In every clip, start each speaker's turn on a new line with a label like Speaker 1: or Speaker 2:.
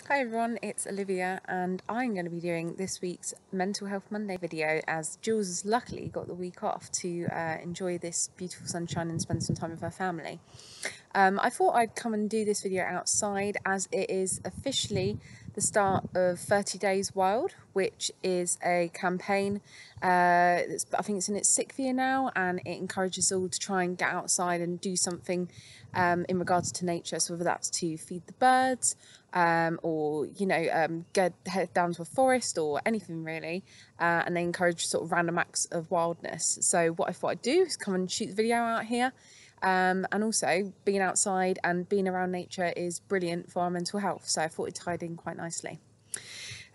Speaker 1: Hi everyone, it's Olivia and I'm going to be doing this week's Mental Health Monday video as Jules has luckily got the week off to enjoy this beautiful sunshine and spend some time with her family. I thought I'd come and do this video outside as it is officially the start of 30 Days Wild, which is a campaign I think it's in its 6th year now, and it encourages us all to try and get outside and do something in regards to nature. So whether that's to feed the birds or head down to a forest or anything really, and they encourage sort of random acts of wildness. So what I thought I'd do is come and shoot the video out here. And also being outside and being around nature is brilliant for our mental health, so I thought it tied in quite nicely.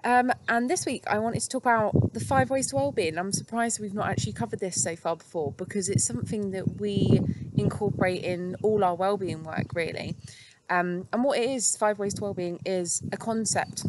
Speaker 1: And this week I wanted to talk about the 5 ways to wellbeing. I'm surprised we've not actually covered this so far before, because it's something that we incorporate in all our wellbeing work really. And what it is, 5 ways to wellbeing, is a concept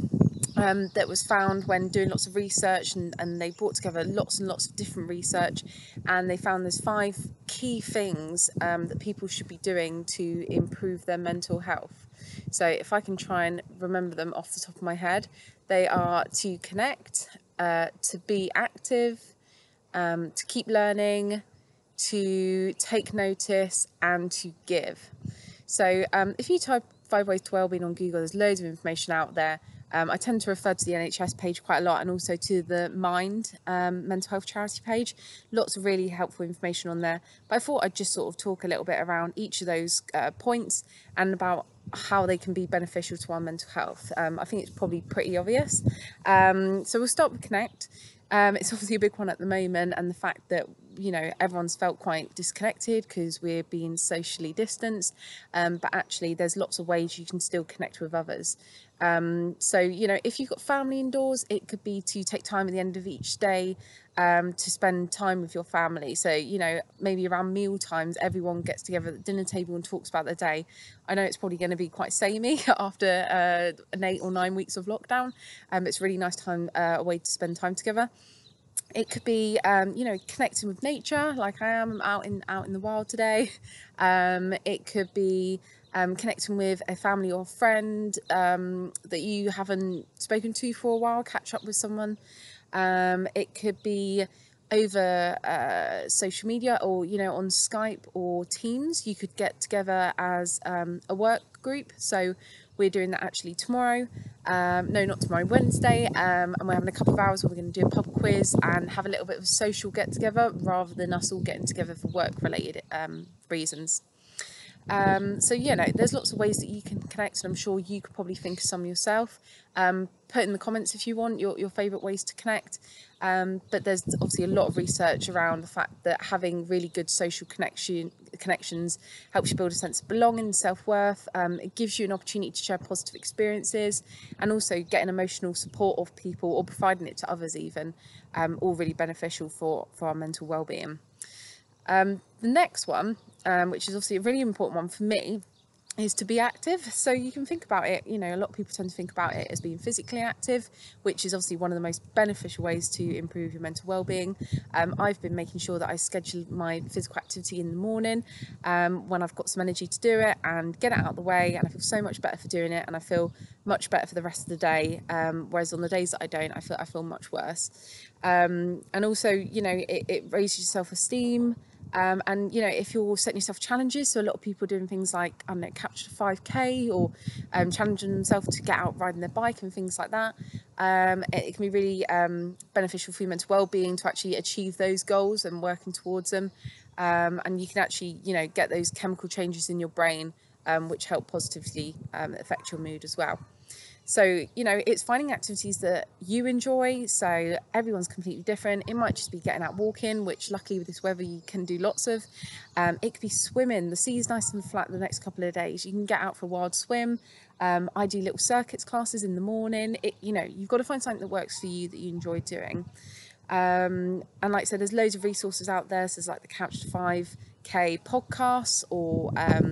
Speaker 1: that was found when doing lots of research, and they brought together lots and lots of different research, and they found there's 5 key things that people should be doing to improve their mental health. So if I can try and remember them off the top of my head, they are to connect, to be active, to keep learning, to take notice, and to give. So if you type 5 ways to wellbeing on Google, there's loads of information out there. I tend to refer to the NHS page quite a lot, and also to the Mind mental health charity page. Lots of really helpful information on there. But I thought I'd just sort of talk a little bit around each of those points and about how they can be beneficial to our mental health. I think it's probably pretty obvious. So we'll start with connect. It's obviously a big one at the moment, and the fact that everyone's felt quite disconnected because we're being socially distanced, but actually there's lots of ways you can still connect with others. So if you've got family indoors, it could be to take time at the end of each day to spend time with your family. So maybe around meal times everyone gets together at the dinner table and talks about their day. I know it's probably going to be quite samey after 8 or 9 weeks of lockdown. It's a really nice time, a way to spend time together. It could be connecting with nature, like I am out in the wild today. It could be connecting with a family or friend that you haven't spoken to for a while, catch up with someone. It could be over social media, or on Skype or Teams. You could get together as a work group. So we're doing that actually tomorrow. No, not tomorrow, Wednesday. And we're having a couple of hours where we're going to do a pub quiz and have a little bit of a social get together, rather than us all getting together for work related reasons. So there's lots of ways that you can connect, and I'm sure you could probably think of some yourself. Put in the comments if you want your favourite ways to connect. But there's obviously a lot of research around the fact that having really good social connections helps you build a sense of belonging and self-worth. It gives you an opportunity to share positive experiences, and also get an emotional support of people, or providing it to others even, all really beneficial for our mental well-being. The next one, which is obviously a really important one for me, is to be active. So you can think about it, a lot of people tend to think about it as being physically active, which is obviously one of the most beneficial ways to improve your mental well-being. I've been making sure that I schedule my physical activity in the morning when I've got some energy to do it, and get it out of the way, and I feel so much better for doing it, and I feel much better for the rest of the day, whereas on the days that I don't, I feel much worse. And also it raises your self-esteem. And if you're setting yourself challenges, so a lot of people are doing things like capture 5k, or challenging themselves to get out riding their bike and things like that. It can be really beneficial for your mental well-being to actually achieve those goals and working towards them. And you can actually get those chemical changes in your brain, which help positively affect your mood as well. So it's finding activities that you enjoy. So everyone's completely different. It might just be getting out walking, which luckily with this weather you can do lots of. It could be swimming. The sea's nice and flat the next couple of days. You can get out for a wild swim. I do little circuits classes in the morning. You've got to find something that works for you, that you enjoy doing. And like I said, there's loads of resources out there. So there's like the Couch to 5k podcasts, or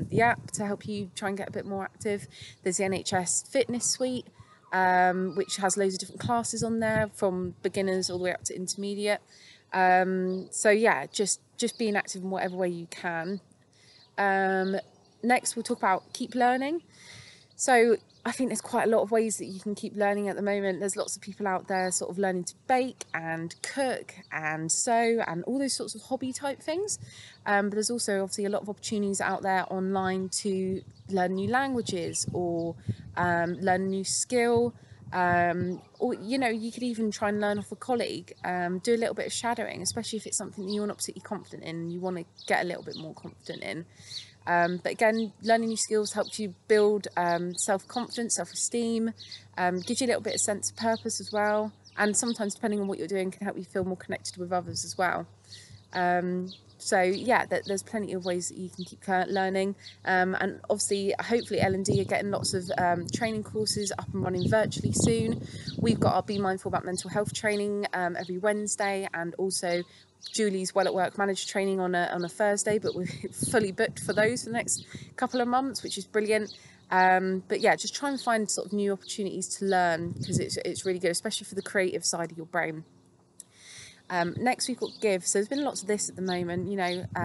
Speaker 1: the app to help you try and get a bit more active. There's the NHS fitness suite, which has loads of different classes on there, from beginners all the way up to intermediate. So yeah, just being active in whatever way you can. Next we'll talk about keep learning. So I think there's quite a lot of ways that you can keep learning at the moment. There's lots of people out there sort of learning to bake and cook and sew and all those sorts of hobby type things. But there's also obviously a lot of opportunities out there online to learn new languages or learn a new skill. Or you could even try and learn off a colleague, do a little bit of shadowing, especially if it's something that you're not particularly confident in and you want to get a little bit more confident in. But again, learning new skills helps you build self-confidence, self-esteem, gives you a little bit of sense of purpose as well. And sometimes, depending on what you're doing, can help you feel more connected with others as well. So yeah, there's plenty of ways that you can keep learning, and obviously hopefully L&D are getting lots of training courses up and running virtually soon. We've got our Be Mindful About Mental Health training every Wednesday, and also Julie's Well at Work Manager training on a Thursday, but we're fully booked for those for the next couple of months, which is brilliant. But yeah, just try and find sort of new opportunities to learn, because it's really good, especially for the creative side of your brain. Next we've got give. So there's been lots of this at the moment,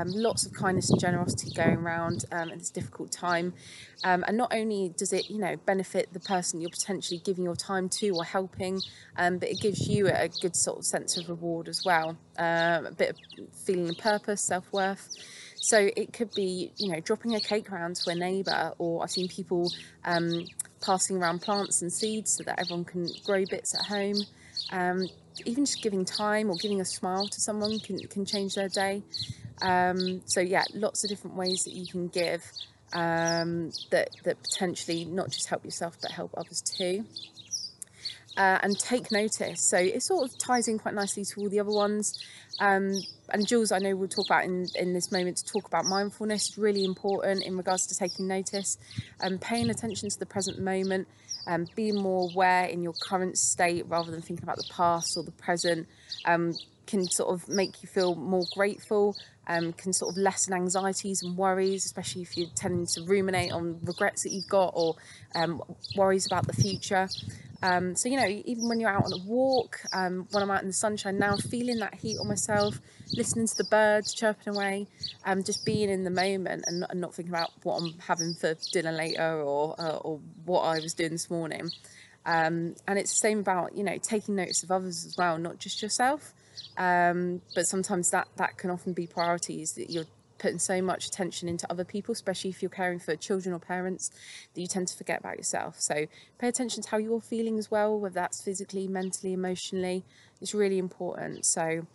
Speaker 1: lots of kindness and generosity going around at this difficult time. And not only does it, benefit the person you're potentially giving your time to or helping, but it gives you a good sort of sense of reward as well, a bit of feeling of purpose, self-worth. So it could be, dropping a cake around to a neighbour, or I've seen people passing around plants and seeds so that everyone can grow bits at home. Even just giving time or giving a smile to someone can change their day. So yeah, lots of different ways that you can give that potentially not just help yourself but help others too. And take notice. So it sort of ties in quite nicely to all the other ones. And Jules, I know we'll talk about in this moment to talk about mindfulness, really important in regards to taking notice and paying attention to the present moment, being more aware in your current state rather than thinking about the past or the present, can sort of make you feel more grateful, can sort of lessen anxieties and worries, especially if you're tending to ruminate on regrets that you've got or worries about the future. So, even when you're out on a walk, when I'm out in the sunshine now, feeling that heat on myself, listening to the birds chirping away, just being in the moment and not thinking about what I'm having for dinner later or what I was doing this morning. And it's the same about, taking notice of others as well, not just yourself. But sometimes that can often be priorities, that you're putting so much attention into other people, especially if you're caring for children or parents, that you tend to forget about yourself. So pay attention to how you're feeling as well, whether that's physically, mentally, emotionally. It's really important. So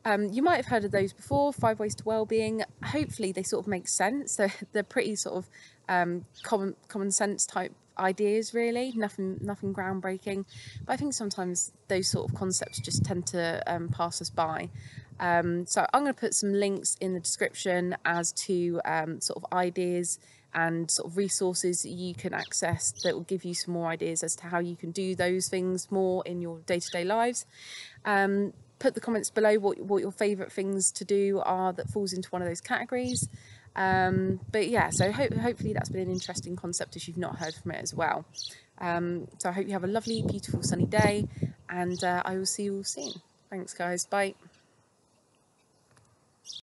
Speaker 1: you might have heard of those before, 5 ways to wellbeing. Hopefully they sort of make sense. They're pretty sort of common sense type ideas, really, nothing groundbreaking, but I think sometimes those sort of concepts just tend to pass us by. So I'm going to put some links in the description as to sort of ideas and sort of resources that you can access that will give you some more ideas as to how you can do those things more in your day-to-day lives. Put the comments below what your favourite things to do are that falls into one of those categories. But yeah, so hopefully that's been an interesting concept if you've not heard from it as well. So I hope you have a lovely, beautiful, sunny day, and I will see you all soon. Thanks, guys. Bye.